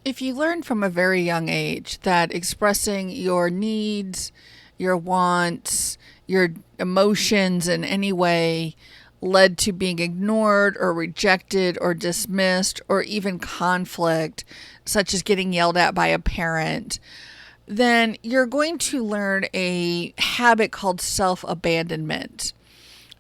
If you learn from a very young age that expressing your needs, your wants, your emotions in any way led to being ignored or rejected or dismissed or even conflict, such as getting yelled at by a parent, then you're going to learn a habit called self-abandonment.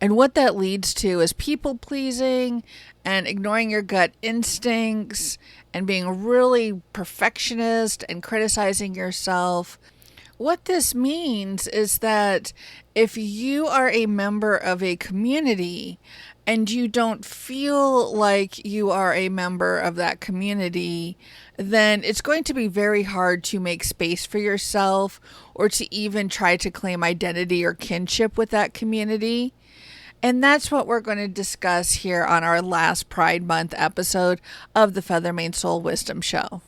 And what that leads to is people pleasing and ignoring your gut instincts and being really perfectionist and criticizing yourself. What this means is that if you are a member of a community and you don't feel like you are a member of that community, then it's going to be very hard to make space for yourself or to even try to claim identity or kinship with that community. And that's what we're going to discuss here on our last Pride Month episode of the Feather Mane Soul Wisdom Show.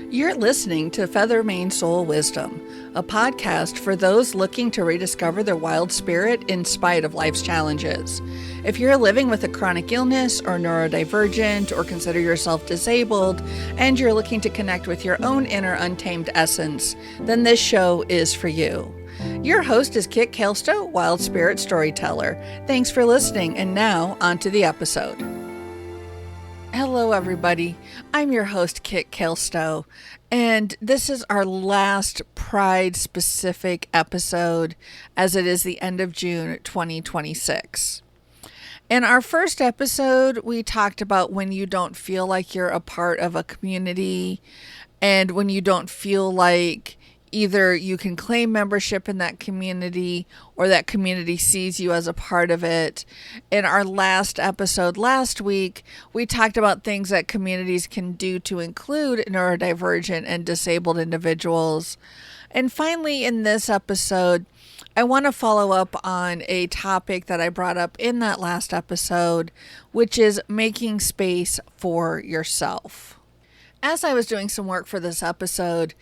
You're listening to Feather Mane Soul Wisdom, a podcast for those looking to rediscover their wild spirit in spite of life's challenges. If you're living with a chronic illness or neurodivergent or consider yourself disabled and you're looking to connect with your own inner untamed essence, then this show is for you. Your host is Kit Kelsto, Wild Spirit Storyteller. Thanks for listening, and now on to the episode. Hello, everybody. I'm your host, Kit Kelsto, and this is our last Pride-specific episode, as it is the end of June 2026. In our first episode, we talked about when you don't feel like you're a part of a community, and when you don't feel like either you can claim membership in that community or that community sees you as a part of it. In our last episode last week, we talked about things that communities can do to include neurodivergent and disabled individuals. And finally, in this episode, I want to follow up on a topic that I brought up in that last episode, which is making space for yourself. As I was doing some work for this episode,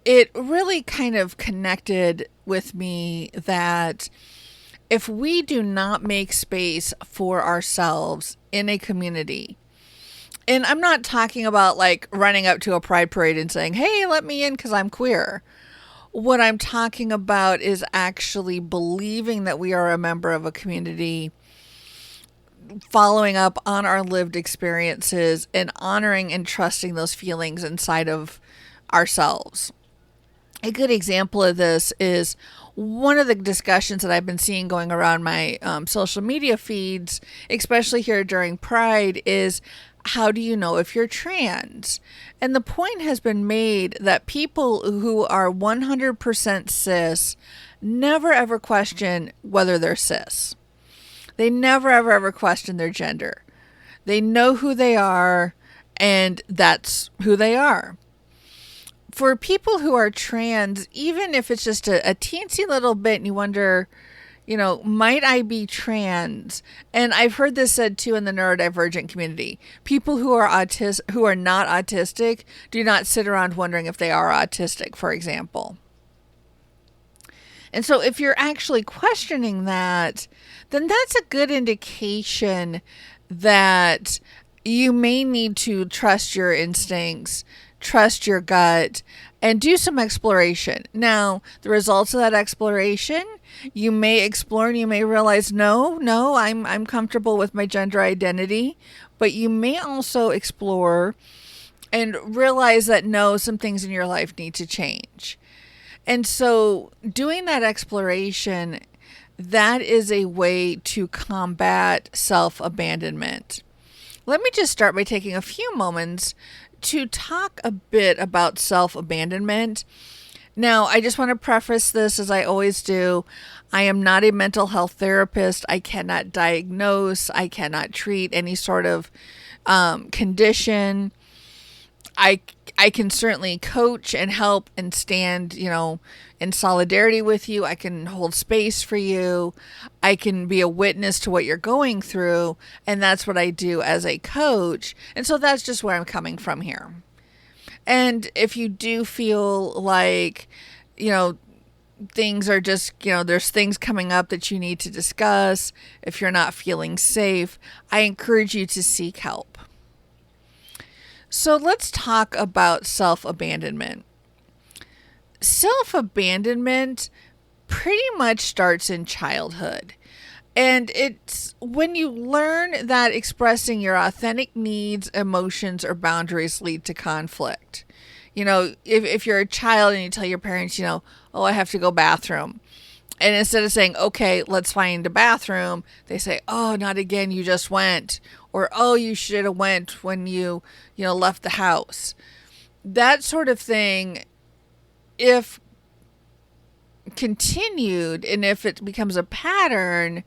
it really kind of connected with me that if we do not make space for ourselves in a community, and I'm not talking about like running up to a pride parade and saying, hey, let me in because I'm queer. What I'm talking about is actually believing that we are a member of a community, following up on our lived experiences and honoring and trusting those feelings inside of ourselves. A good example of this is one of the discussions that I've been seeing going around my social media feeds, especially here during Pride, is how do you know if you're trans? And the point has been made that people who are 100% cis never ever question whether they're cis. They never ever question their gender. They know who they are, and that's who they are. For people who are trans, even if it's just a teensy little bit and you wonder, might I be trans? And I've heard this said too in the neurodivergent community. People who are who are not autistic do not sit around wondering if they are autistic, for example. And so if you're actually questioning that, then that's a good indication that you may need to trust your instincts, trust your gut, and do some exploration. Now, the results of that exploration, you may explore and you may realize, no, I'm comfortable with my gender identity. But you may also explore and realize that no, some things in your life need to change. And so doing that exploration, that is a way to combat self-abandonment. Let me just start by taking a few moments to talk a bit about self-abandonment. Now, I just want to preface this as I always do. I am not a mental health therapist. I cannot diagnose. I cannot treat any sort of condition. I can certainly coach and help and stand, in solidarity with you. I can hold space for you. I can be a witness to what you're going through. And that's what I do as a coach. And so that's just where I'm coming from here. And if you do feel like, things are just, there's things coming up that you need to discuss, if you're not feeling safe, I encourage you to seek help. So let's talk about self-abandonment. Self-abandonment pretty much starts in childhood. And it's when you learn that expressing your authentic needs, emotions, or boundaries lead to conflict. If you're a child and you tell your parents, oh, I have to go bathroom. And instead of saying, okay, let's find a bathroom, they say, oh, not again, you just went. Or, oh, you should have went when you left the house. That sort of thing, if continued and if it becomes a pattern,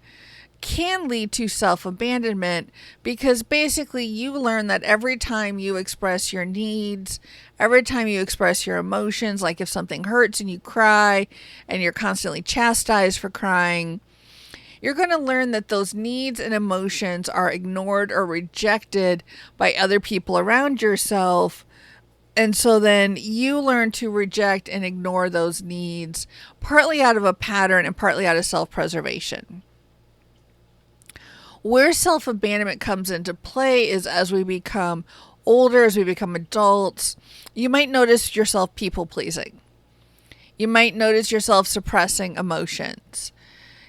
can lead to self-abandonment, because basically you learn that every time you express your needs, every time you express your emotions, like if something hurts and you cry and you're constantly chastised for crying, you're going to learn that those needs and emotions are ignored or rejected by other people around yourself. And so then you learn to reject and ignore those needs, partly out of a pattern and partly out of self-preservation. Where self-abandonment comes into play is as we become older, as we become adults, you might notice yourself people-pleasing. You might notice yourself suppressing emotions.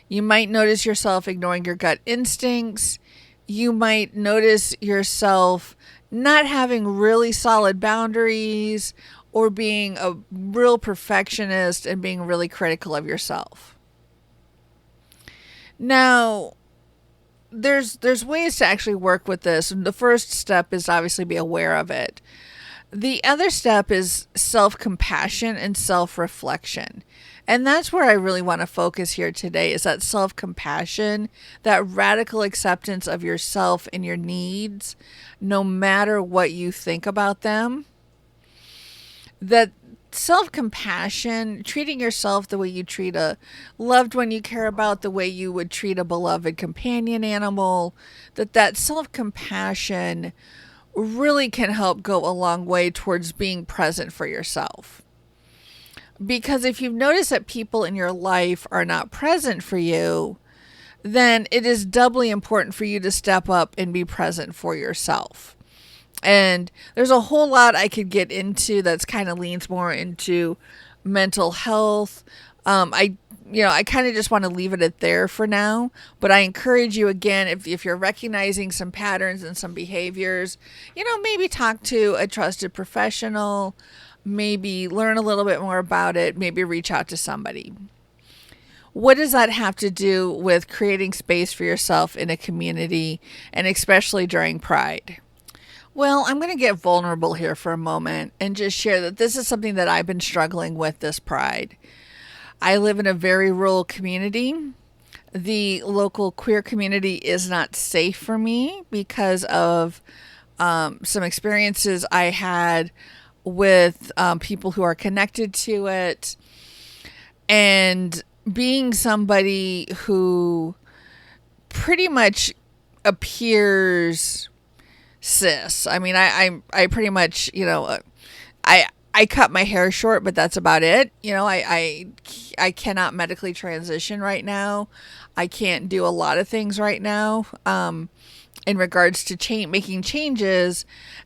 You might notice yourself ignoring your gut instincts. You might notice yourself not having really solid boundaries, or being a real perfectionist and being really critical of yourself. Now, there's ways to actually work with this. The first step is obviously be aware of it. The other step is self-compassion and self-reflection. And that's where I really want to focus here today, is that self-compassion, that radical acceptance of yourself and your needs, no matter what you think about them. That self-compassion, treating yourself the way you treat a loved one you care about, the way you would treat a beloved companion animal, that self-compassion really can help go a long way towards being present for yourself. Because if you've noticed that people in your life are not present for you, then it is doubly important for you to step up and be present for yourself. And there's a whole lot I could get into that's kind of leans more into mental health. I kind of just want to leave it at there for now. But I encourage you again, if you're recognizing some patterns and some behaviors, maybe talk to a trusted professional, maybe learn a little bit more about it, maybe reach out to somebody. What does that have to do with creating space for yourself in a community, and especially during Pride? Well, I'm going to get vulnerable here for a moment and just share that this is something that I've been struggling with this Pride. I live in a very rural community. The local queer community is not safe for me because of some experiences I had with people who are connected to it. And being somebody who pretty much appears cis. I mean, I pretty much, I cut my hair short, but that's about it. I cannot medically transition right now. I can't do a lot of things right now in regards to making changes.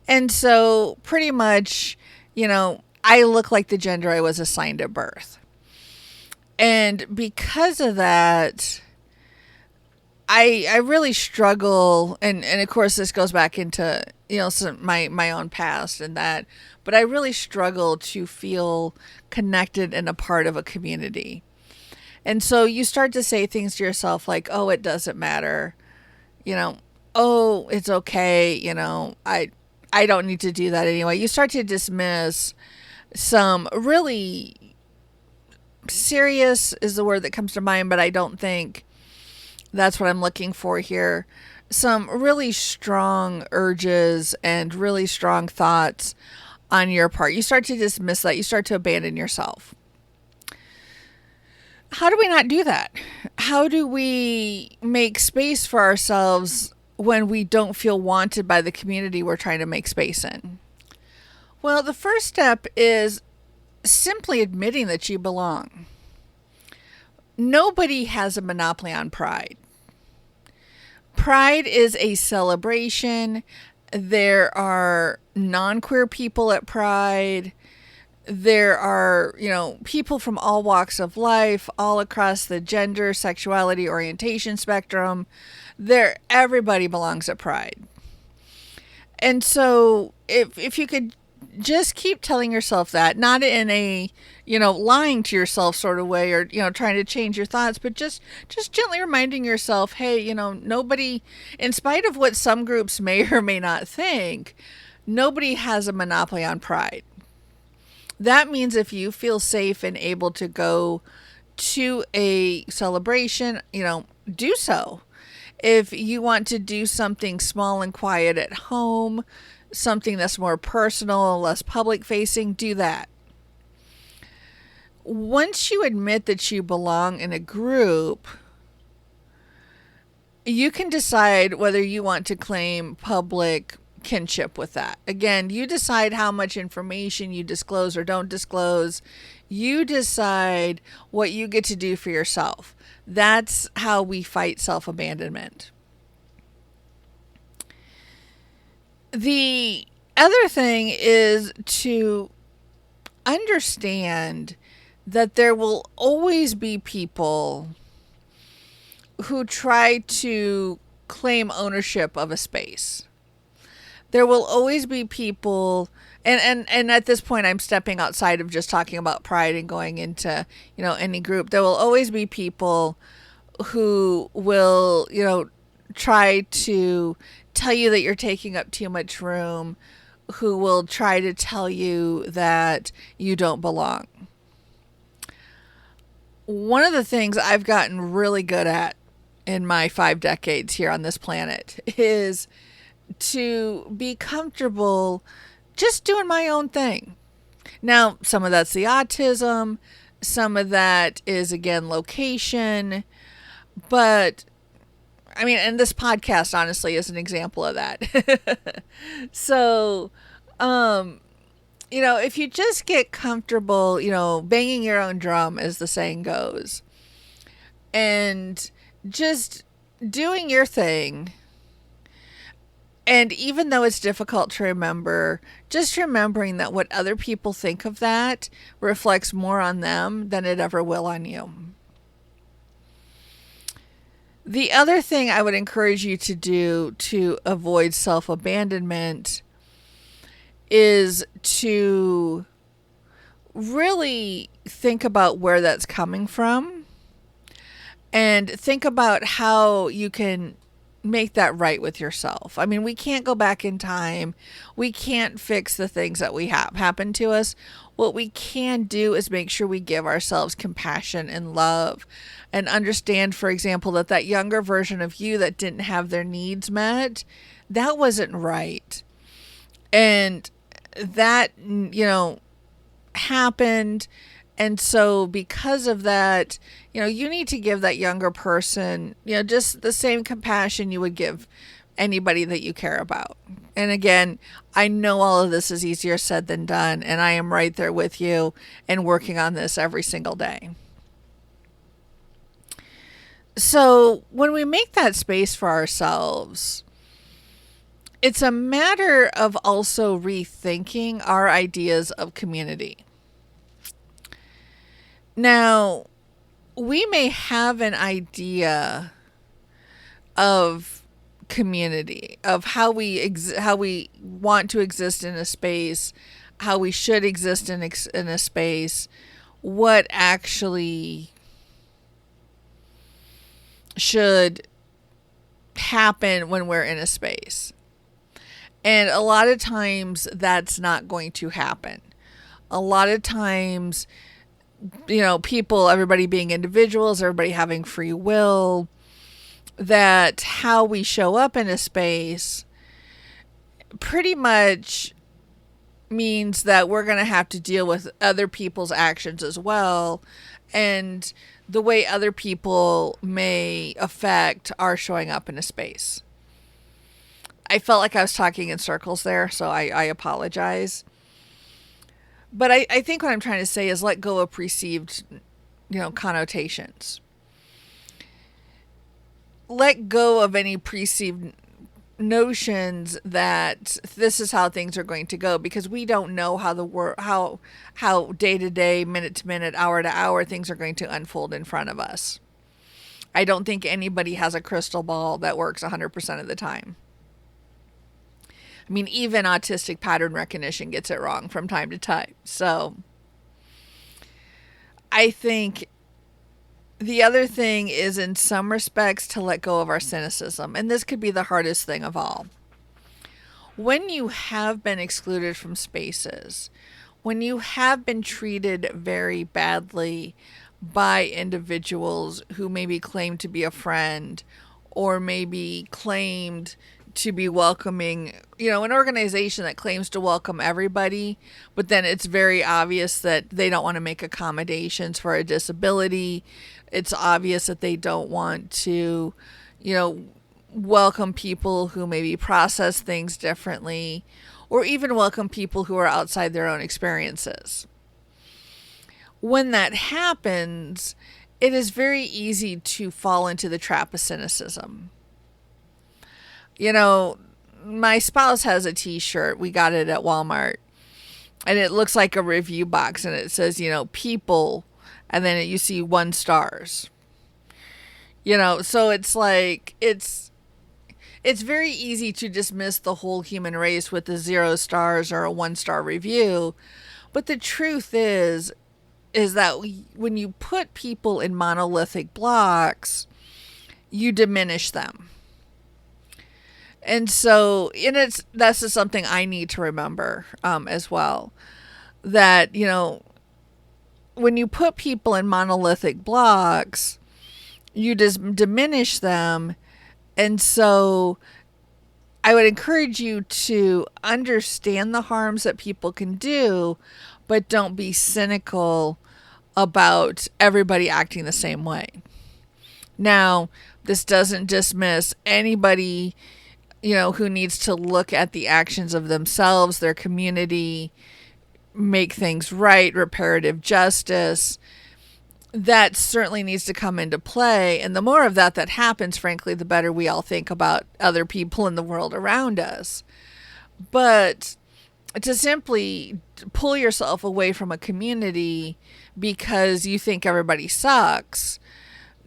And so pretty much, I look like the gender I was assigned at birth. And because of that, I really struggle, and of course this goes back into my own past and that, but I really struggle to feel connected and a part of a community. And so you start to say things to yourself like, oh, it doesn't matter, oh, it's okay, I don't need to do that anyway. You start to dismiss some really serious is the word that comes to mind, but I don't think that's what I'm looking for here. Some really strong urges and really strong thoughts on your part. You start to dismiss that. You start to abandon yourself. How do we not do that? How do we make space for ourselves when we don't feel wanted by the community we're trying to make space in? Well, the first step is simply admitting that you belong. Nobody has a monopoly on pride. Pride is a celebration. There are non-queer people at Pride. There are, people from all walks of life, all across the gender, sexuality, orientation spectrum. Everybody belongs at Pride. And so if you could just keep telling yourself that, not in a, lying to yourself sort of way, or, trying to change your thoughts, but just gently reminding yourself, hey, nobody, in spite of what some groups may or may not think, nobody has a monopoly on pride. That means if you feel safe and able to go to a celebration, do so. If you want to do something small and quiet at home, something that's more personal, less public facing, do that. Once you admit that you belong in a group, you can decide whether you want to claim public kinship with that. Again, you decide how much information you disclose or don't disclose. You decide what you get to do for yourself. That's how we fight self-abandonment. The other thing is to understand that there will always be people who try to claim ownership of a space. There will always be people, and at this point I'm stepping outside of just talking about pride and going into, any group. There will always be people who will, try to tell you that you're taking up too much room, who will try to tell you that you don't belong. One of the things I've gotten really good at in my 5 decades here on this planet is to be comfortable just doing my own thing. Now, some of that's the autism, some of that is, again, location, but and this podcast honestly is an example of that. So, if you just get comfortable, banging your own drum, as the saying goes, and just doing your thing. And even though it's difficult to remember, just remembering that what other people think of that reflects more on them than it ever will on you. The other thing I would encourage you to do to avoid self-abandonment is to really think about where that's coming from and think about how you can make that right with yourself. We can't go back in time. We can't fix the things that we have happen to us. What we can do is make sure we give ourselves compassion and love and understand, for example, that younger version of you that didn't have their needs met, that wasn't right. And that, happened. And so because of that, you need to give that younger person, just the same compassion you would give anybody that you care about. And again, I know all of this is easier said than done, and I am right there with you and working on this every single day. So when we make that space for ourselves, it's a matter of also rethinking our ideas of community. Now, we may have an idea of community, of how we want to exist in a space, how we should exist in a space, what actually should happen when we're in a space. And a lot of times that's not going to happen. A lot of times, people, everybody being individuals, everybody having free will, that how we show up in a space pretty much means that we're going to have to deal with other people's actions as well, and the way other people may affect our showing up in a space. I felt like I was talking in circles there, so I apologize. But I think what I'm trying to say is let go of perceived, connotations. Let go of any perceived notions that this is how things are going to go, because we don't know how the world, how day to day, minute to minute, hour to hour things are going to unfold in front of us. I don't think anybody has a crystal ball that works 100% of the time. I mean, even autistic pattern recognition gets it wrong from time to time. So I think the other thing is, in some respects, to let go of our cynicism. And this could be the hardest thing of all. When you have been excluded from spaces, when you have been treated very badly by individuals who maybe claim to be a friend, or maybe claimed to be welcoming, an organization that claims to welcome everybody, but then it's very obvious that they don't want to make accommodations for a disability. It's obvious that they don't want to, welcome people who maybe process things differently, or even welcome people who are outside their own experiences. When that happens, it is very easy to fall into the trap of cynicism. My spouse has a t-shirt. We got it at Walmart. And it looks like a review box. And it says, people. And then you see 1 stars. So it's like, it's very easy to dismiss the whole human race with the 0 stars or a 1-star review. But the truth is that when you put people in monolithic blocks, you diminish them. And so, that's just something I need to remember as well. That, when you put people in monolithic blocks, you just diminish them. And so I would encourage you to understand the harms that people can do, but don't be cynical about everybody acting the same way. Now, this doesn't dismiss anybody who needs to look at the actions of themselves, their community, make things right, reparative justice. That certainly needs to come into play. And the more of that happens, frankly, the better we all think about other people in the world around us. But to simply pull yourself away from a community because you think everybody sucks,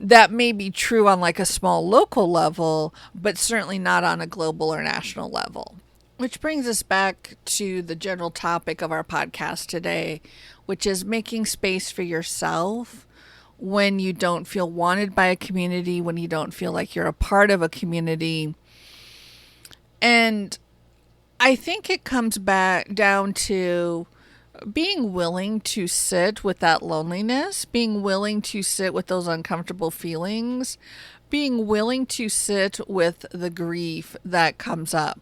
that may be true on like a small local level, but certainly not on a global or national level. Which brings us back to the general topic of our podcast today, which is making space for yourself when you don't feel wanted by a community, when you don't feel like you're a part of a community. And I think it comes back down to being willing to sit with that loneliness, being willing to sit with those uncomfortable feelings, being willing to sit with the grief that comes up.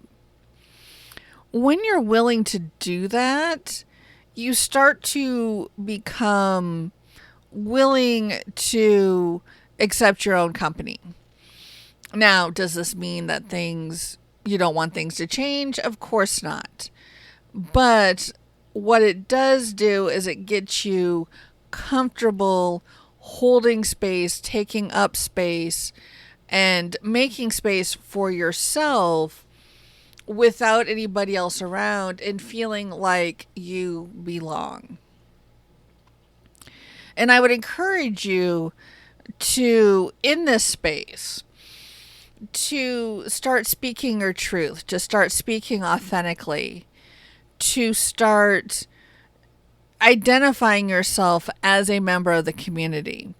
When you're willing to do that, you start to become willing to accept your own company. Now, does this mean that you don't want things to change? Of course not. But what it does do is it gets you comfortable holding space, taking up space, and making space for yourself without anybody else around and feeling like you belong. And I would encourage you to, in this space, to start speaking your truth, to start speaking authentically, to start identifying yourself as a member of the community.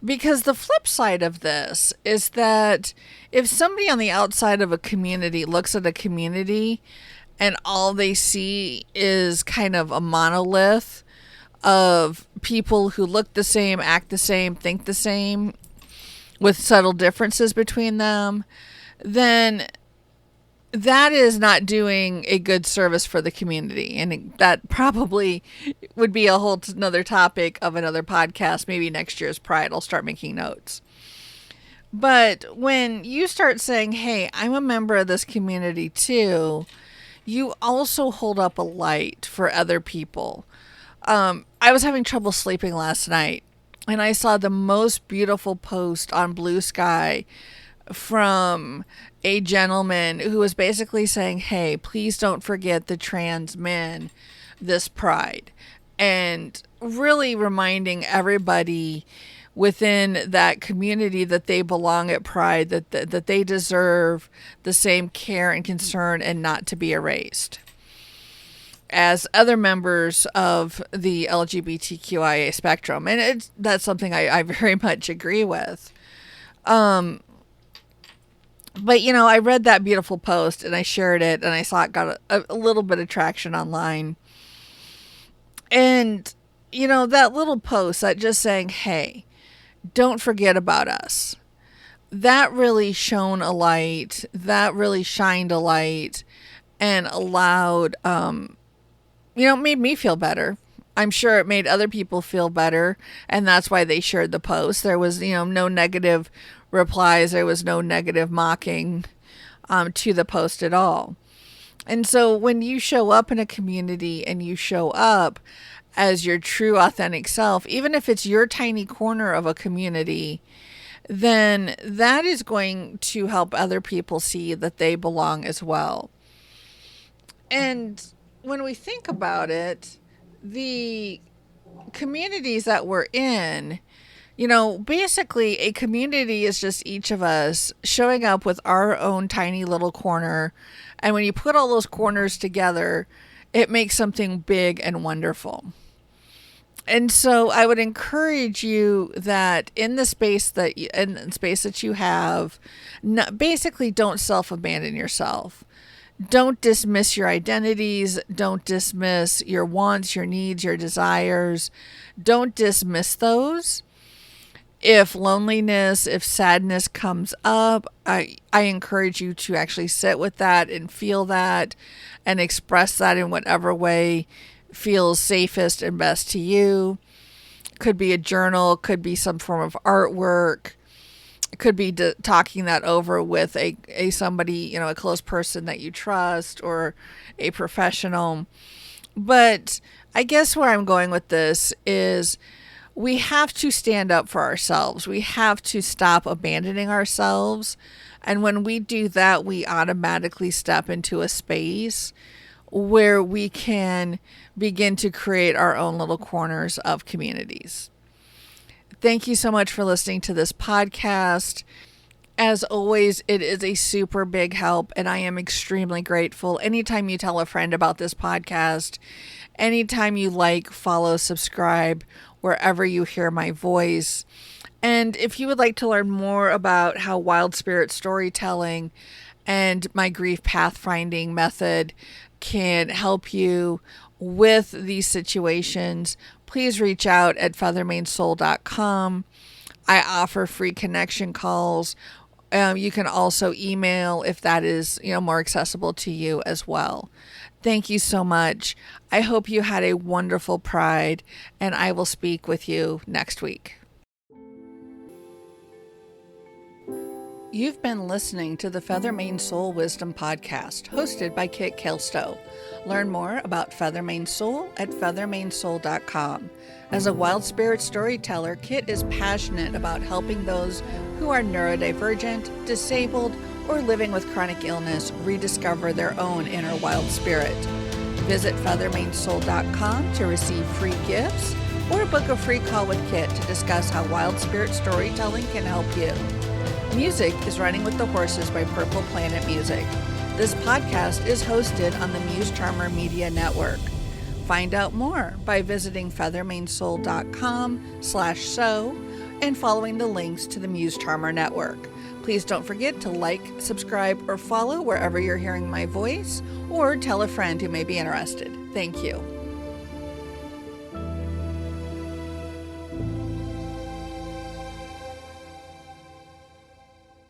Because the flip side of this is that if somebody on the outside of a community looks at a community and all they see is kind of a monolith of people who look the same, act the same, think the same, with subtle differences between them, then that is not doing a good service for the community. And that probably would be a whole another topic of another podcast. Maybe next year's Pride, I'll start making notes. But when you start saying, hey, I'm a member of this community too, you also hold up a light for other people. I was having trouble sleeping last night, and I saw the most beautiful post on Blue Sky from a gentleman who was basically saying, hey, please don't forget the trans men this pride. And really reminding everybody within that community that they belong at Pride, that they deserve the same care and concern and not to be erased as other members of the LGBTQIA spectrum. And that's something I very much agree with. But, I read that beautiful post and I shared it and I saw it got a little bit of traction online. And, that little post that just saying, hey, don't forget about us. That really shone a light. That really shined a light and allowed, made me feel better. I'm sure it made other people feel better. And that's why they shared the post. There was, no negative replies. There was no negative mocking to the post at all. And so when you show up in a community and you show up as your true authentic self, even if it's your tiny corner of a community, then that is going to help other people see that they belong as well. And when we think about it, the communities that we're in, basically a community is just each of us showing up with our own tiny little corner. And when you put all those corners together, it makes something big and wonderful. And so I would encourage you that in the space that you have, basically don't self-abandon yourself. Don't dismiss your identities. Don't dismiss your wants, your needs, your desires. Don't dismiss those. If loneliness, if sadness comes up, I encourage you to actually sit with that and feel that and express that in whatever way feels safest and best to you. Could be a journal, could be some form of artwork, could be talking that over with a somebody, a close person that you trust or a professional. But I guess where I'm going with this is we have to stand up for ourselves. We have to stop abandoning ourselves. And when we do that, we automatically step into a space where we can begin to create our own little corners of communities. Thank you so much for listening to this podcast. As always, it is a super big help, and I am extremely grateful. Anytime you tell a friend about this podcast, anytime you like, follow, subscribe, wherever you hear my voice. And if you would like to learn more about how wild spirit storytelling and my grief pathfinding method can help you with these situations, please reach out at feathermanesoul.com. I offer free connection calls. You can also email if that is, more accessible to you as well. Thank you so much. I hope you had a wonderful Pride, and I will speak with you next week. You've been listening to the Feathermane Soul Wisdom Podcast, hosted by Kit Kilstow. Learn more about Feathermane Soul at feathermanesoul.com. As a wild spirit storyteller, Kit is passionate about helping those who are neurodivergent, disabled, or living with chronic illness rediscover their own inner wild spirit. Visit feathermanesoul.com to receive free gifts or book a free call with Kit to discuss how wild spirit storytelling can help you. Music is Running with the Horses by Purple Planet Music. This podcast is hosted on the Muse Charmer Media Network. Find out more by visiting feathermanesoul.com/show and following the links to the Muse Charmer Network. Please don't forget to like, subscribe, or follow wherever you're hearing my voice, or tell a friend who may be interested. Thank you.